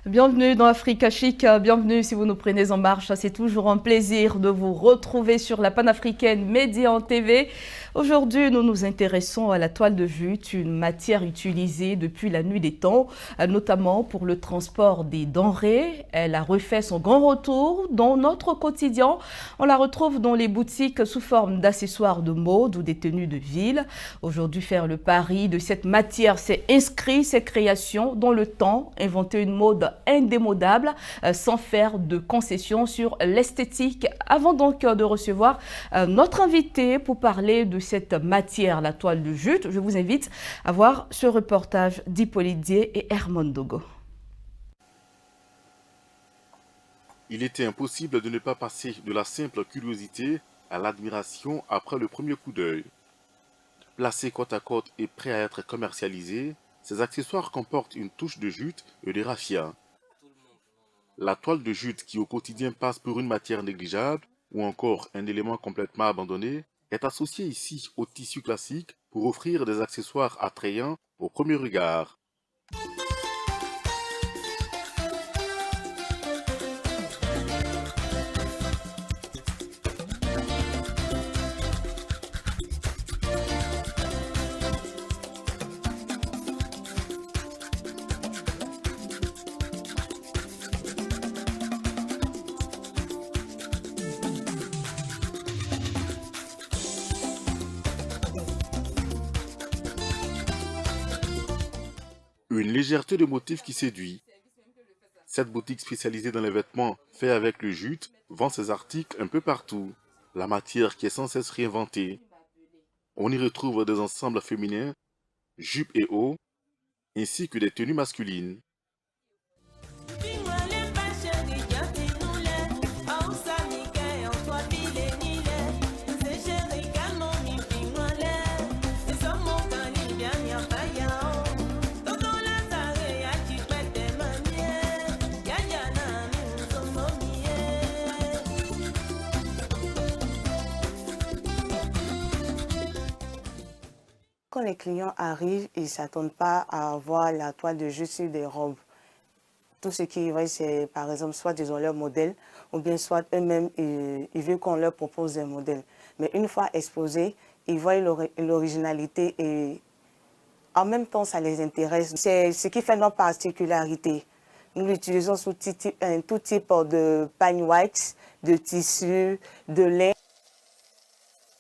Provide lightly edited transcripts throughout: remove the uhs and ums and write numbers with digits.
Bienvenue dans Africa Chic, bienvenue si vous nous prenez en marche. C'est toujours un plaisir de vous retrouver sur la panafricaine Médian TV. Aujourd'hui, nous nous intéressons à la toile de jute, une matière utilisée depuis la nuit des temps, notamment pour le transport des denrées. Elle a refait son grand retour dans notre quotidien. On la retrouve dans les boutiques sous forme d'accessoires de mode ou des tenues de ville. Aujourd'hui, faire le pari de cette matière, c'est inscrire ses créations dans le temps, inventer une mode indémodable sans faire de concessions sur l'esthétique. Avant donc de recevoir notre invité pour parler de cette matière, la toile de jute, je vous invite à voir ce reportage d'Hippolyte Dié et Hermone Dogo. Il était impossible de ne pas passer de la simple curiosité à l'admiration après le premier coup d'œil. Placés côte à côte et prêts à être commercialisés, ces accessoires comportent une touche de jute et de raffia. La toile de jute qui au quotidien passe pour une matière négligeable ou encore un élément complètement abandonné est associée ici au tissu classique pour offrir des accessoires attrayants au premier regard. Une légèreté de motifs qui séduit. Cette boutique spécialisée dans les vêtements faits avec le jute vend ses articles un peu partout. La matière qui est sans cesse réinventée. On y retrouve des ensembles féminins, jupes et hauts, ainsi que des tenues masculines. Quand les clients arrivent, ils ne s'attendent pas à avoir la toile de jute sur des robes. Tout ce qu'ils voient, c'est par exemple soit ils ont leur modèle, ou bien soit eux-mêmes, ils veulent qu'on leur propose des modèles. Mais une fois exposés, ils voient l'originalité et en même temps, ça les intéresse. C'est ce qui fait notre particularité. Nous l'utilisons sous tout type de pagne wax, de tissu, de lait.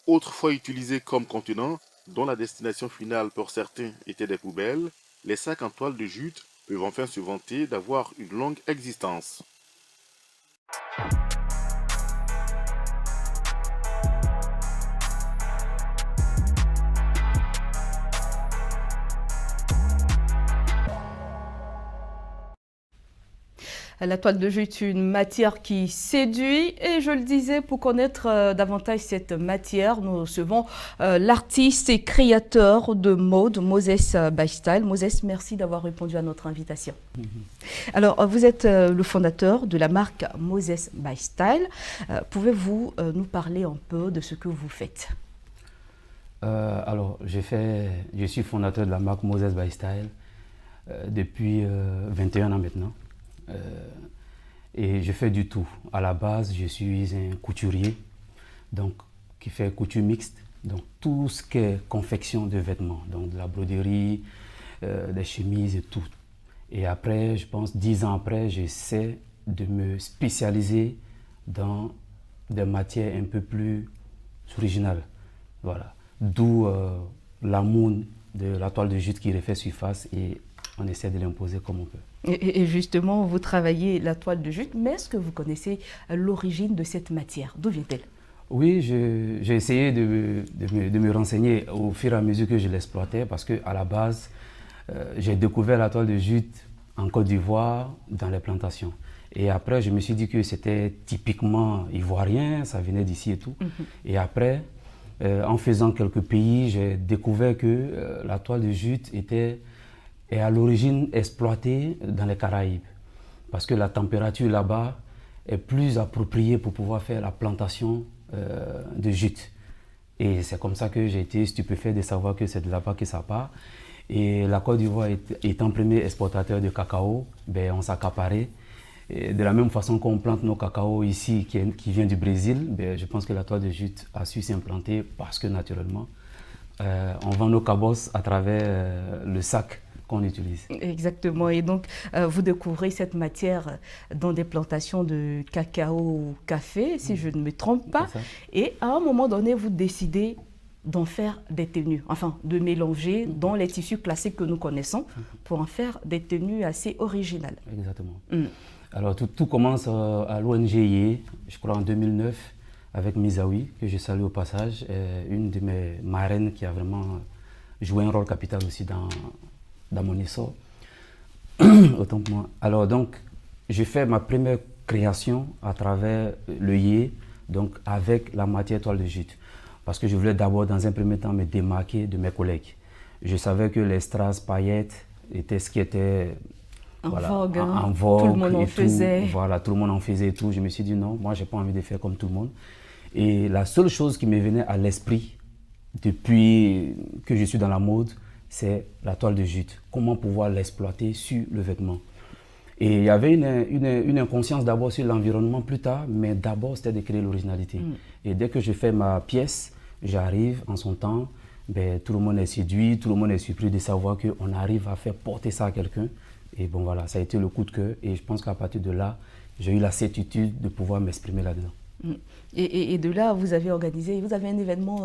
Autrefois utilisés comme contenants, dont la destination finale pour certains était des poubelles, les sacs en toile de jute peuvent enfin se vanter d'avoir une longue existence. La toile de jute est une matière qui séduit et je le disais, pour connaître davantage cette matière, nous recevons l'artiste et créateur de mode, Moses by Style. Moses, merci d'avoir répondu à notre invitation. Alors, vous êtes le fondateur de la marque Moses by Style. Pouvez-vous nous parler un peu de ce que vous faites? Alors, je suis fondateur de la marque Moses by Style depuis 21 ans maintenant. Et je fais du tout. À la base, je suis un couturier donc, qui fait couture mixte. Donc tout ce qui est confection de vêtements, donc de la broderie, des chemises et tout. Et après, je pense 10 ans après, j'essaie de me spécialiser dans des matières un peu plus originales. Voilà. D'où l'amour de la toile de jute qui refait surface et on essaie de l'imposer comme on peut. Et justement, vous travaillez la toile de jute, mais est-ce que vous connaissez l'origine de cette matière? D'où vient-elle? Oui, j'ai essayé de me renseigner au fur et à mesure que je l'exploitais parce qu'à la base, j'ai découvert la toile de jute en Côte d'Ivoire dans les plantations. Et après, je me suis dit que c'était typiquement ivoirien, ça venait d'ici et tout. Et après, en faisant quelques pays, j'ai découvert que la toile de jute est à l'origine exploitée dans les Caraïbes. Parce que la température là-bas est plus approprié pour pouvoir faire la plantation de jute. Et c'est comme ça que j'ai été stupéfait de savoir que c'est de là-bas que ça part. Et la Côte d'Ivoire étant premier exportateur de cacao, ben, on s'accaparait. Et de la même façon qu'on plante nos cacao ici, qui vient du Brésil, ben, je pense que la toile de jute a su s'implanter parce que naturellement, on vend nos cabosses à travers le sac qu'on utilise. Exactement. Et donc, vous découvrez cette matière dans des plantations de cacao ou café, si je ne me trompe pas. Et à un moment donné, vous décidez d'en faire des tenues, enfin de mélanger dans les tissus classiques que nous connaissons pour en faire des tenues assez originales. Exactement. Alors tout commence à l'ONG, je crois en 2009, avec Misawi, que je salue au passage, une de mes marraines qui a vraiment joué un rôle capital aussi dans mon essor. Autant pour moi. Alors donc, j'ai fait ma première création à travers le yé, donc avec la matière toile de jute. Parce que je voulais d'abord, dans un premier temps, me démarquer de mes collègues. Je savais que les strass paillettes étaient ce qui était vogue, en vogue. Tout le monde en faisait. Voilà, tout le monde en faisait et tout. Je me suis dit non, moi, je n'ai pas envie de faire comme tout le monde. Et la seule chose qui me venait à l'esprit depuis que je suis dans la mode, c'est la toile de jute. Comment pouvoir l'exploiter sur le vêtement. Et il y avait une inconscience d'abord sur l'environnement plus tard, mais d'abord c'était de créer l'originalité. Et dès que je fais ma pièce, j'arrive en son temps, ben, tout le monde est séduit, tout le monde est surpris de savoir qu'on arrive à faire porter ça à quelqu'un. Et bon voilà, ça a été le coup de cœur et je pense qu'à partir de là, j'ai eu la certitude de pouvoir m'exprimer là-dedans. Et de là, vous avez un événement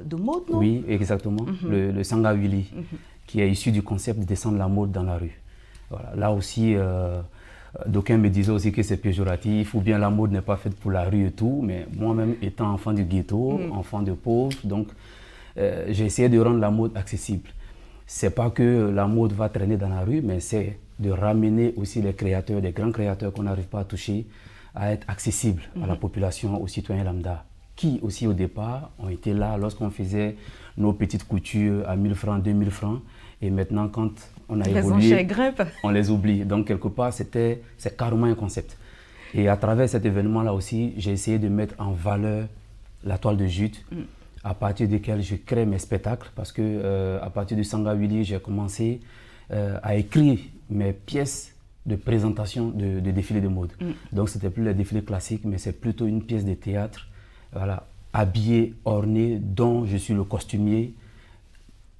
de mode, non? Oui, exactement, le Sanga Willy, qui est issu du concept de descendre la mode dans la rue. Voilà. Là aussi, d'aucuns me disaient aussi que c'est péjoratif ou bien la mode n'est pas faite pour la rue et tout, mais moi-même étant enfant du ghetto, enfant de pauvre, donc j'ai essayé de rendre la mode accessible. C'est pas que la mode va traîner dans la rue, mais c'est de ramener aussi les créateurs, des grands créateurs qu'on n'arrive pas à toucher, à être accessibles à la population, aux citoyens lambda, qui aussi au départ ont été là lorsqu'on faisait nos petites coutures à 1000 francs, 2000 francs, et maintenant quand on a évolué, on les oublie. Donc quelque part, c'est carrément un concept. Et à travers cet événement-là aussi, j'ai essayé de mettre en valeur la toile de jute, à partir duquel je crée mes spectacles, parce que à partir du Sanga Willy, j'ai commencé à écrire mes pièces de présentation de défilés de mode. Donc c'était plus les défilés classiques, mais c'est plutôt une pièce de théâtre, voilà, habillée, ornée, dont je suis le costumier,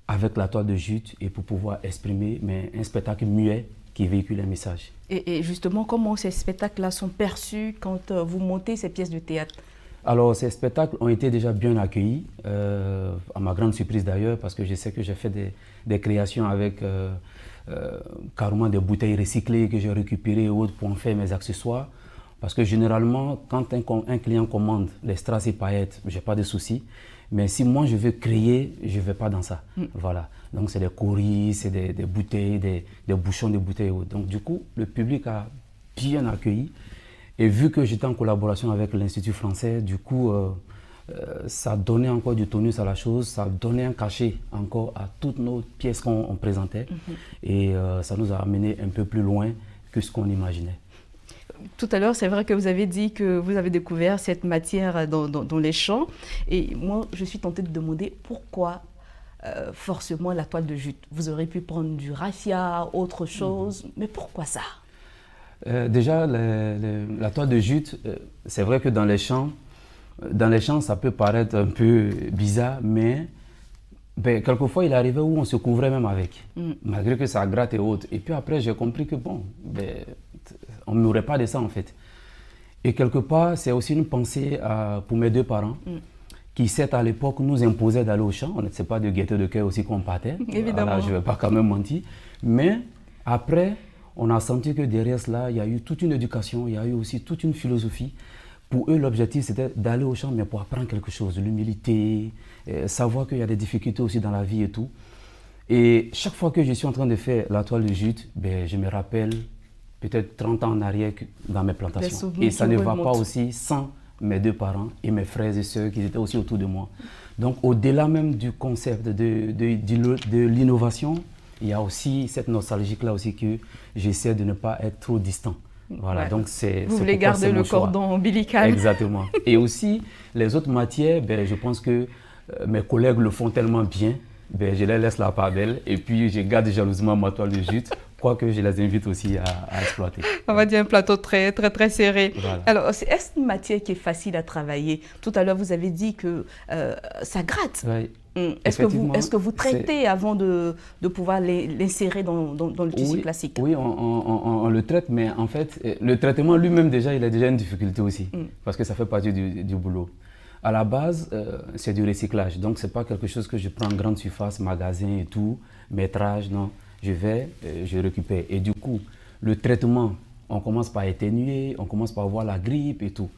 avec la toile de jute et pour pouvoir exprimer, mais un spectacle muet qui véhicule un message. Et justement, comment ces spectacles-là sont perçus quand vous montez ces pièces de théâtre? Alors, ces spectacles ont été déjà bien accueillis, à ma grande surprise d'ailleurs, parce que je sais que j'ai fait des créations avec carrément des bouteilles recyclées que j'ai récupérées et autres pour en faire mes accessoires. Parce que généralement, quand un client commande les strass et paillettes, je n'ai pas de souci. Mais si moi je veux créer, je ne vais pas dans ça. Voilà. Donc c'est des coris, c'est des bouteilles, des bouchons de bouteilles. Donc du coup, le public a bien accueilli. Et vu que j'étais en collaboration avec l'Institut français, du coup, ça donnait encore du tonus à la chose, ça donnait un cachet encore à toutes nos pièces qu'on présentait. Et ça nous a amené un peu plus loin que ce qu'on imaginait. Tout à l'heure, c'est vrai que vous avez dit que vous avez découvert cette matière dans les champs. Et moi, je suis tentée de demander pourquoi forcément la toile de jute. Vous aurez pu prendre du raffia, autre chose, mais pourquoi ça? Déjà, la toile de jute, c'est vrai que dans les champs, ça peut paraître un peu bizarre, mais ben, quelquefois, il arrivait où on se couvrait même avec, malgré que ça gratte et autres. Et puis après, j'ai compris que bon, ben, on n'aurait pas de ça en fait. Et quelque part, c'est aussi une pensée pour mes deux parents, qui certes à l'époque nous imposaient d'aller au champ. On n'était pas de gaieté de cœur aussi qu'on partait. Évidemment. Voilà, je ne vais pas quand même mentir. Mais après, on a senti que derrière cela, il y a eu toute une éducation, il y a eu aussi toute une philosophie. Pour eux, l'objectif, c'était d'aller au champ, mais pour apprendre quelque chose, l'humilité, savoir qu'il y a des difficultés aussi dans la vie et tout. Et chaque fois que je suis en train de faire la toile de jute, ben, je me rappelle peut-être 30 ans en arrière dans mes plantations. Et ça ne va pas aussi sans mes deux parents et mes frères et sœurs qui étaient aussi autour de moi. Donc au-delà même du concept de l'innovation, il y a aussi cette nostalgie-là aussi que j'essaie de ne pas être trop distant. Voilà, Ouais. donc Vous voulez garder le cordon ombilical. Exactement. Et aussi, les autres matières, ben, je pense que mes collègues le font tellement bien, ben, je les laisse la part belle et puis je garde jalousement ma toile de jute, quoique je les invite aussi à exploiter. On va dire un plateau très, très, très serré. Voilà. Alors, est-ce une matière qui est facile à travailler? Tout à l'heure, vous avez dit que ça gratte. Ouais. Est-ce que vous traitez avant de pouvoir l'insérer dans le tissu classique? Oui, on le traite, mais en fait, le traitement lui-même déjà, il a déjà une difficulté aussi, parce que ça fait partie du boulot. À la base, c'est du recyclage, donc ce n'est pas quelque chose que je prends en grande surface, magasin et tout, métrage, non. Je récupère. Et du coup, le traitement, on commence par éternuer, on commence par avoir la grippe et tout.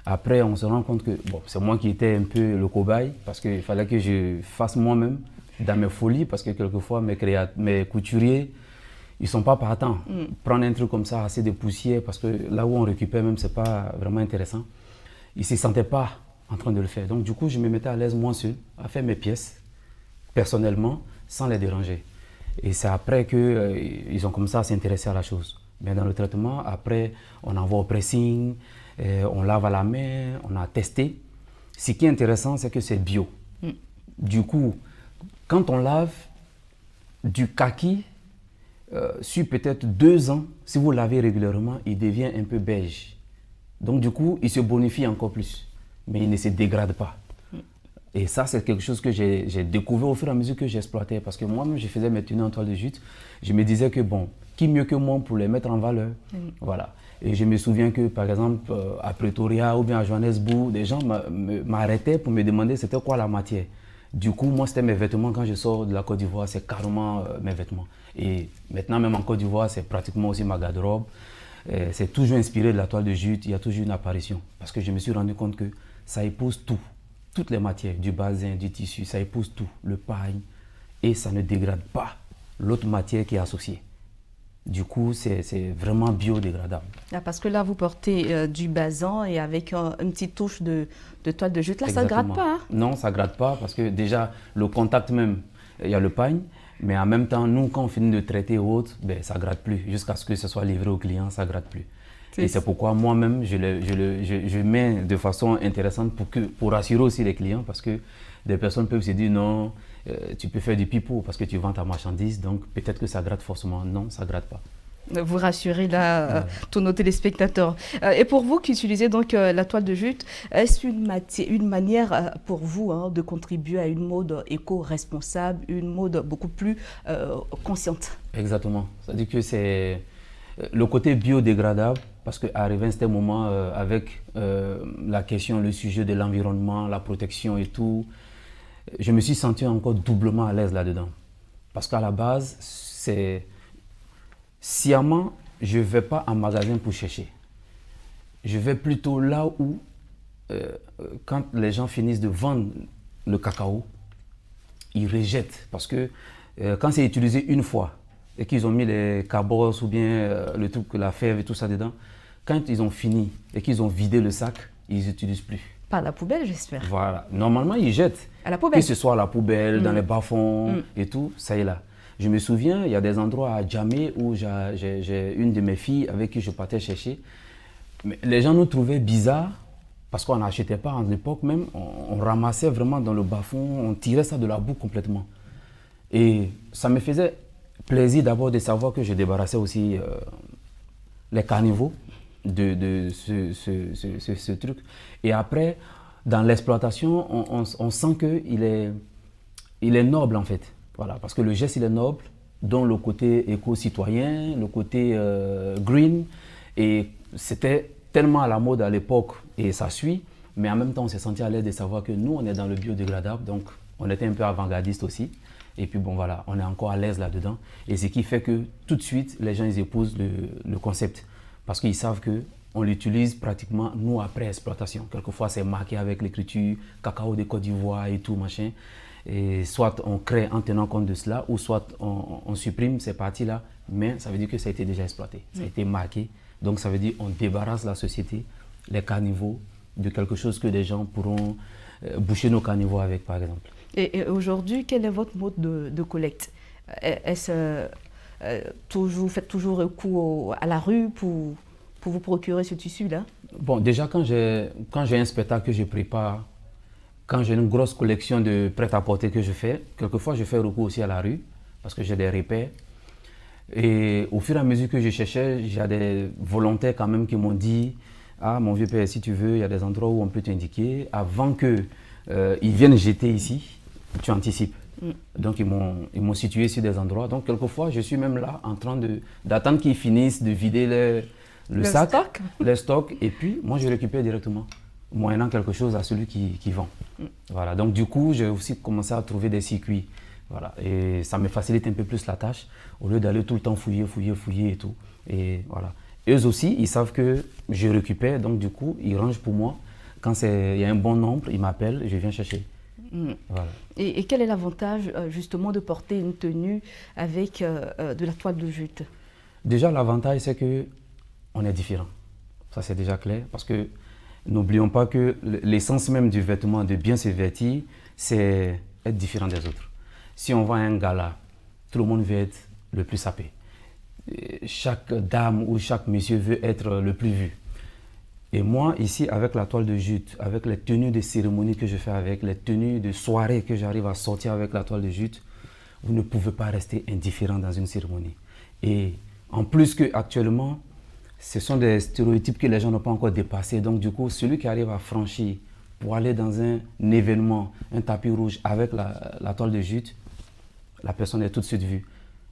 Après, on se rend compte que bon, c'est moi qui étais un peu le cobaye parce qu'il fallait que je fasse moi-même dans mes folies parce que quelquefois mes couturiers, ils ne sont pas partants. Prendre un truc comme ça, assez de poussière, parce que là où on récupère même, ce n'est pas vraiment intéressant. Ils ne se sentaient pas en train de le faire. Donc du coup, je me mettais à l'aise moi seul à faire mes pièces personnellement sans les déranger. Et c'est après qu'ils ont commencé à s'intéresser à la chose. Mais dans le traitement, après, on envoie au pressing, on lave à la main, on a testé. Ce qui est intéressant, c'est que c'est bio. Du coup, quand on lave du kaki, sur peut-être 2 ans, si vous lavez régulièrement, il devient un peu beige. Donc du coup, il se bonifie encore plus, mais il ne se dégrade pas. Et ça, c'est quelque chose que j'ai découvert au fur et à mesure que j'exploitais. Parce que moi-même, je faisais mes tenues en toile de jute. Je me disais que bon, qui mieux que moi pour les mettre en valeur? Voilà. Et je me souviens que, par exemple, à Pretoria ou bien à Johannesburg, des gens m'arrêtaient pour me demander c'était quoi la matière. Du coup, moi, c'était mes vêtements. Quand je sors de la Côte d'Ivoire, c'est carrément mes vêtements. Et maintenant, même en Côte d'Ivoire, c'est pratiquement aussi ma garde-robe. C'est toujours inspiré de la toile de jute. Il y a toujours une apparition. Parce que je me suis rendu compte que ça épouse tout. Toutes les matières, du basin, du tissu, ça épouse tout, le paille, et ça ne dégrade pas l'autre matière qui est associée. Du coup, c'est vraiment biodégradable. Ah, parce que là, vous portez du basan et avec une petite touche de toile de jute. Là, ça ne gratte pas. Hein? Non, ça ne gratte pas parce que déjà, le contact même, il y a le paille, mais en même temps, nous, quand on finit de traiter ou autre, ben, ça ne gratte plus. Jusqu'à ce que ce soit livré au client, ça ne gratte plus. Et c'est pourquoi moi-même, je mets de façon intéressante pour rassurer aussi les clients, parce que des personnes peuvent se dire non, tu peux faire du pipeau parce que tu vends ta marchandise, donc peut-être que ça gratte forcément. Non, ça ne gratte pas. Vous rassurez là tous nos téléspectateurs. Et pour vous qui utilisez donc la toile de jute, est-ce une manière pour vous de contribuer à une mode éco-responsable, une mode beaucoup plus consciente? Exactement. C'est-à-dire que c'est le côté biodégradable. Parce qu'arrivé à ce moment, avec la question, le sujet de l'environnement, la protection et tout, je me suis senti encore doublement à l'aise là-dedans. Parce qu'à la base, c'est sciemment, je ne vais pas en magasin pour chercher. Je vais plutôt là où, quand les gens finissent de vendre le cacao, ils rejettent. Parce que quand c'est utilisé une fois, et qu'ils ont mis les cabosses ou bien le truc, la fève et tout ça dedans, quand ils ont fini et qu'ils ont vidé le sac, ils n'utilisent plus. Pas à la poubelle, j'espère. Voilà. Normalement, ils jettent. À la poubelle. Que ce soit à la poubelle, dans les bas-fonds et tout, ça est là. Je me souviens, il y a des endroits à Djamé où j'ai une de mes filles avec qui je partais chercher. Mais les gens nous trouvaient bizarres parce qu'on n'achetait pas à l'époque même. On ramassait vraiment dans le bas-fond, on tirait ça de la boue complètement. Et ça me faisait plaisir d'abord de savoir que je débarrassais aussi les caniveaux de ce truc. Et après, dans l'exploitation, on sent qu'il est noble en fait. Voilà, parce que le geste, il est noble, dont le côté éco-citoyen, le côté green. Et c'était tellement à la mode à l'époque, et ça suit. Mais en même temps, on s'est senti à l'aise de savoir que nous, on est dans le biodégradable. Donc, on était un peu avant-gardiste aussi. Et puis bon voilà, on est encore à l'aise là-dedans. Et ce qui fait que tout de suite, les gens ils épousent le concept. Parce qu'ils savent qu'on l'utilise pratiquement nous après exploitation. Quelquefois c'est marqué avec l'écriture cacao de Côte d'Ivoire et tout machin. Et soit on crée en tenant compte de cela, ou soit on supprime ces parties-là. Mais ça veut dire que ça a été déjà exploité. Ça a été marqué. Donc ça veut dire qu'on débarrasse la société, les caniveaux, de quelque chose que les gens pourront boucher nos caniveaux avec par exemple. Et aujourd'hui, quel est votre mode de collecte? Est-ce faites toujours recours à la rue pour pour vous procurer ce tissu-là? Bon, déjà, quand j'ai un spectacle que je prépare, quand j'ai une grosse collection de prêt-à-porter que je fais, quelquefois je fais recours aussi à la rue parce que j'ai des repères. Et au fur et à mesure que je cherchais, j'ai des volontaires quand même qui m'ont dit « Ah, mon vieux père, si tu veux, il y a des endroits où on peut t'indiquer. Avant qu'ils viennent jeter ici, tu anticipes. » Donc, ils m'ont situé sur des endroits. Donc, quelquefois, je suis même là en train d'attendre qu'ils finissent de vider le sac, stock. le stock. Et puis, moi, je récupère directement, moyennant quelque chose à celui qui vend. Voilà. Donc, du coup, j'ai aussi commencé à trouver des circuits. Voilà. Et ça me facilite un peu plus la tâche, au lieu d'aller tout le temps fouiller et tout. Et voilà. Eux aussi, ils savent que je récupère. Donc, du coup, ils rangent pour moi. Quand il y a un bon nombre, ils m'appellent et je viens chercher. Voilà. Et quel est l'avantage justement de porter une tenue avec de la toile de jute? Déjà, l'avantage, c'est qu'on est différent. Ça, c'est déjà clair. Parce que n'oublions pas que l'essence même du vêtement, de bien se vêtir, c'est être différent des autres. Si on va à un gala, tout le monde veut être le plus sapé. Chaque dame ou chaque monsieur veut être le plus vu. Et moi, ici, avec la toile de jute, avec les tenues de cérémonie que je fais avec, les tenues de soirée que j'arrive à sortir avec la toile de jute, vous ne pouvez pas rester indifférent dans une cérémonie. Et en plus qu'actuellement, ce sont des stéréotypes que les gens n'ont pas encore dépassés. Donc du coup, celui qui arrive à franchir pour aller dans un événement, un tapis rouge avec la toile de jute, la personne est tout de suite vue.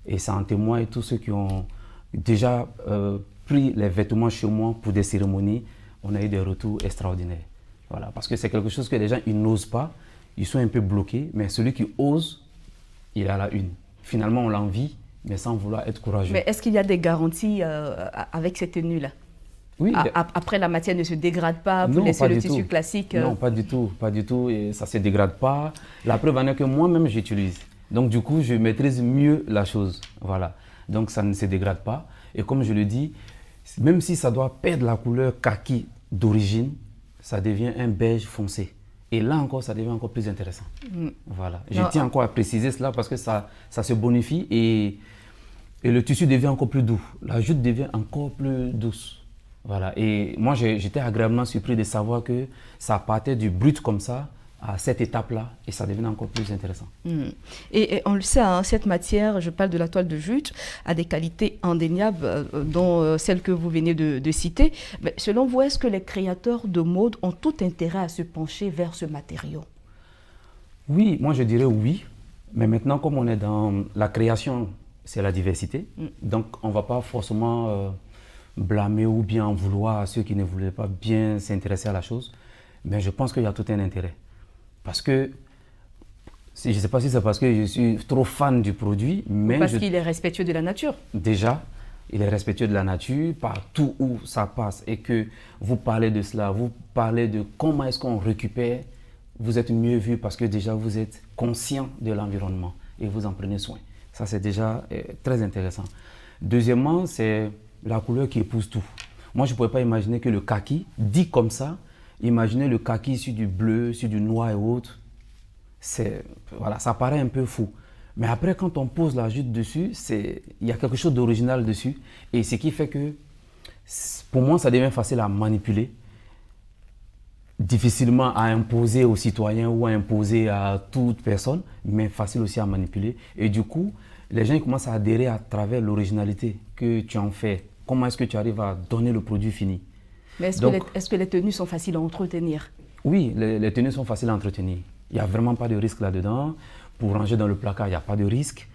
Et ça en témoigne tous ceux qui ont déjà pris les vêtements chez moi pour des cérémonies. On a eu des retours extraordinaires. Voilà, parce que c'est quelque chose que les gens ils n'osent pas, ils sont un peu bloqués, mais celui qui ose, il a la une. Finalement, on l'envie, mais sans vouloir être courageux. Mais est-ce qu'il y a des garanties avec ces tenues-là? Oui. Après, la matière ne se dégrade pas, vous Non, laissez pas le du tissu tout. classique? Non, pas du tout, pas du tout, et ça ne se dégrade pas. La preuve en est que moi-même, j'utilise. Donc du coup, je maîtrise mieux la chose. Voilà. Donc ça ne se dégrade pas. Et comme je le dis, même si ça doit perdre la couleur kaki d'origine, ça devient un beige foncé. Et là encore, ça devient encore plus intéressant. Voilà. Je tiens encore à préciser cela parce que ça se bonifie et le tissu devient encore plus doux. La jute devient encore plus douce. Voilà. Et moi, j'étais agréablement surpris de savoir que ça partait du brut comme ça à cette étape-là et ça devenait encore plus intéressant. Et on le sait, hein, cette matière, je parle de la toile de jute, a des qualités indéniables, dont celle que vous venez de citer. Mais selon vous, est-ce que les créateurs de mode ont tout intérêt à se pencher vers ce matériau? Oui, moi je dirais oui. Mais maintenant, comme on est dans la création, c'est la diversité. Donc on ne va pas forcément blâmer ou bien en vouloir à ceux qui ne voulaient pas bien s'intéresser à la chose. Mais je pense qu'il y a tout un intérêt. Parce que, je ne sais pas si c'est parce que je suis trop fan du produit, mais... Parce qu'il est respectueux de la nature. Déjà, il est respectueux de la nature, partout où ça passe et que vous parlez de cela, vous parlez de comment est-ce qu'on récupère, vous êtes mieux vu parce que déjà vous êtes conscient de l'environnement et vous en prenez soin. Ça, c'est déjà très intéressant. Deuxièmement, c'est la couleur qui épouse tout. Moi, je ne pouvais pas imaginer que le kaki, dit comme ça, imaginez le kaki sur du bleu, sur du noir et autres. Voilà, ça paraît un peu fou. Mais après, quand on pose la jute dessus, il y a quelque chose d'original dessus. Et ce qui fait que, pour moi, ça devient facile à manipuler. Difficilement à imposer aux citoyens ou à imposer à toute personne, mais facile aussi à manipuler. Et du coup, les gens commencent à adhérer à travers l'originalité que tu en fais. Comment est-ce que tu arrives à donner le produit fini? Mais est-ce que les tenues sont faciles à entretenir? Oui, les tenues sont faciles à entretenir. Il n'y a vraiment pas de risque là-dedans. Pour ranger dans le placard, il n'y a pas de risque.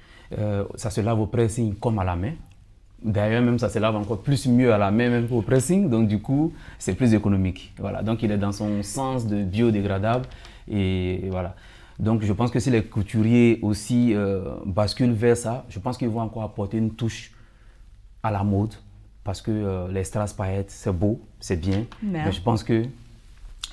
Ça se lave au pressing comme à la main. D'ailleurs, même ça se lave encore plus mieux à la main même qu'au pressing. Donc du coup, c'est plus économique. Voilà. Donc il est dans son sens de biodégradable. Et voilà. Donc je pense que si les couturiers aussi basculent vers ça, je pense qu'ils vont encore apporter une touche à la mode. Parce que les strass paillettes, c'est beau, c'est bien. Mais je pense qu'il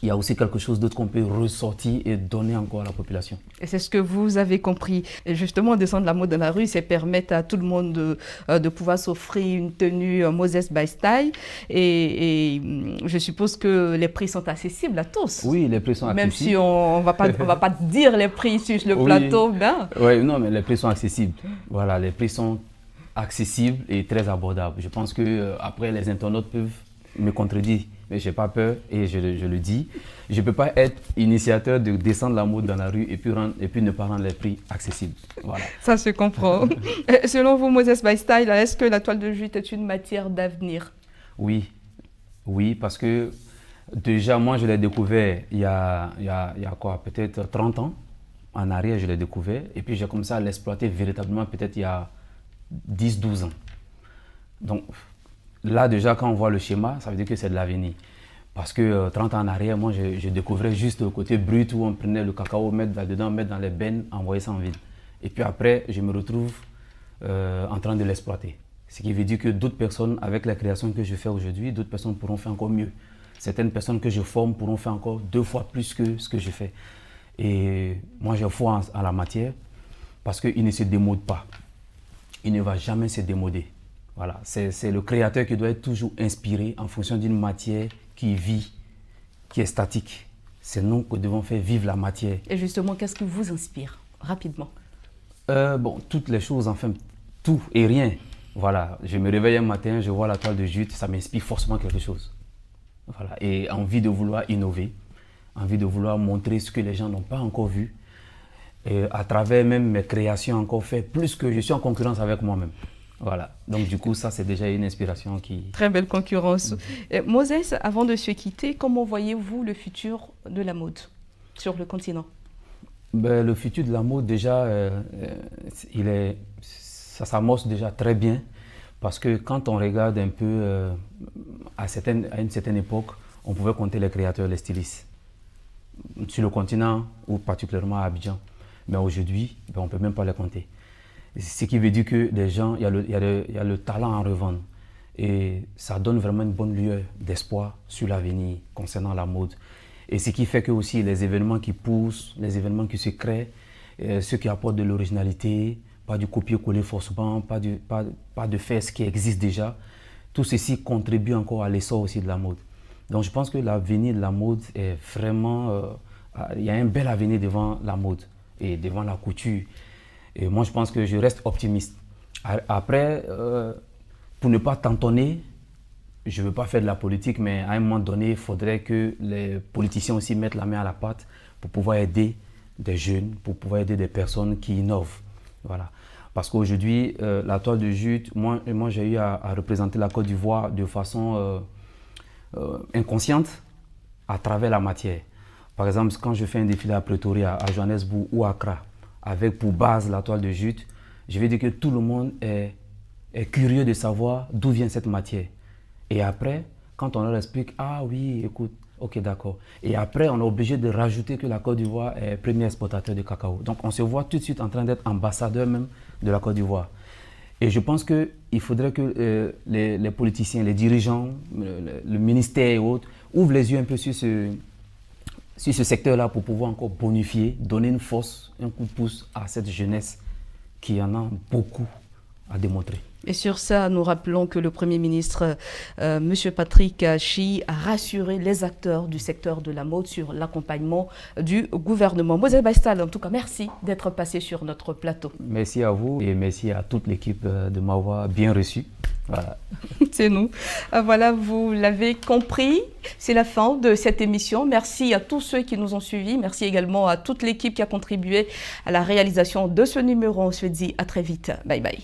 y a aussi quelque chose d'autre qu'on peut ressortir et donner encore à la population. Et c'est ce que vous avez compris. Et justement, descendre la mode dans la rue, c'est permettre à tout le monde de pouvoir s'offrir une tenue Moses by Style. Et je suppose que les prix sont accessibles à tous. Oui, les prix sont accessibles. Même si on va pas dire les prix sur le plateau. Ben. Oui, non, mais les prix sont accessibles. Voilà, les prix sont accessible et très abordable. Je pense que après les internautes peuvent me contredit, mais je n'ai pas peur et je le dis. Je ne peux pas être initiateur de descendre la mode dans la rue et puis ne pas rendre les prix accessibles. Voilà. Ça se comprend. Selon vous, Moses by Style, est-ce que la toile de jute est une matière d'avenir? Oui, oui, parce que déjà, moi, je l'ai découvert il y a quoi, peut-être 30 ans. En arrière, je l'ai découvert. Et puis, j'ai commencé à l'exploiter véritablement peut-être il y a 10-12 ans. Donc, là, déjà, quand on voit le schéma, ça veut dire que c'est de l'avenir. Parce que 30 ans en arrière, moi, je découvrais juste le côté brut où on prenait le cacao, mettre là-dedans, mettre dans les bennes, envoyer ça en ville. Et puis après, je me retrouve en train de l'exploiter. Ce qui veut dire que d'autres personnes, avec la création que je fais aujourd'hui, d'autres personnes pourront faire encore mieux. Certaines personnes que je forme pourront faire encore 2 fois plus que ce que je fais. Et moi, j'ai foi en la matière parce qu'il ne se démode pas. Il ne va jamais se démoder. Voilà. C'est le créateur qui doit être toujours inspiré en fonction d'une matière qui vit, qui est statique. C'est nous qui devons faire vivre la matière. Et justement, qu'est-ce qui vous inspire rapidement? Bon, toutes les choses, enfin, tout et rien. Voilà. Je me réveille un matin, je vois la toile de jute, ça m'inspire forcément quelque chose. Voilà. Et envie de vouloir innover, envie de vouloir montrer ce que les gens n'ont pas encore vu. Et à travers même mes créations, encore faire plus que je suis en concurrence avec moi-même. Voilà, donc du coup, ça c'est déjà une inspiration qui... Très belle concurrence. Moses, avant de se quitter, comment voyez-vous le futur de la mode sur le continent? Le futur de la mode, déjà, ça s'amorce déjà très bien. Parce que quand on regarde un peu, à une certaine époque, on pouvait compter les créateurs, les stylistes. Sur le continent, ou particulièrement à Abidjan. Mais aujourd'hui, on ne peut même pas les compter. Ce qui veut dire que les gens, il y a le talent à en revendre. Et ça donne vraiment une bonne lueur d'espoir sur l'avenir concernant la mode. Et ce qui fait que aussi les événements qui poussent, les événements qui se créent, ceux qui apportent de l'originalité, pas du copier-coller forcément, pas de faire ce qui existe déjà, tout ceci contribue encore à l'essor aussi de la mode. Donc je pense que l'avenir de la mode est vraiment... il y a un bel avenir devant la mode et devant la couture. Et moi, je pense que je reste optimiste. Après, pour ne pas tantonner, je ne veux pas faire de la politique, mais à un moment donné, il faudrait que les politiciens aussi mettent la main à la pâte pour pouvoir aider des jeunes, pour pouvoir aider des personnes qui innovent. Voilà. Parce qu'aujourd'hui, la toile de jute, moi j'ai eu à représenter la Côte d'Ivoire de façon inconsciente à travers la matière. Par exemple, quand je fais un défilé à Pretoria, à Johannesburg ou à Accra, avec pour base la toile de jute, je vais dire que tout le monde est curieux de savoir d'où vient cette matière. Et après, quand on leur explique, ah oui, écoute, ok, d'accord. Et après, on est obligé de rajouter que la Côte d'Ivoire est premier exportateur de cacao. Donc, on se voit tout de suite en train d'être ambassadeur même de la Côte d'Ivoire. Et je pense qu'il faudrait que les politiciens, les dirigeants, le ministère et autres, ouvrent les yeux un peu sur ce secteur-là pour pouvoir encore bonifier, donner une force, un coup de pouce à cette jeunesse qui en a beaucoup à démontrer. Et sur ça, nous rappelons que le Premier ministre, M. Patrick Achi, a rassuré les acteurs du secteur de la mode sur l'accompagnement du gouvernement. Moses by Style, en tout cas, merci d'être passé sur notre plateau. Merci à vous et merci à toute l'équipe de m'avoir bien reçu. Voilà. C'est nous. Voilà, vous l'avez compris, c'est la fin de cette émission. Merci à tous ceux qui nous ont suivis. Merci également à toute l'équipe qui a contribué à la réalisation de ce numéro. On se dit à très vite. Bye bye.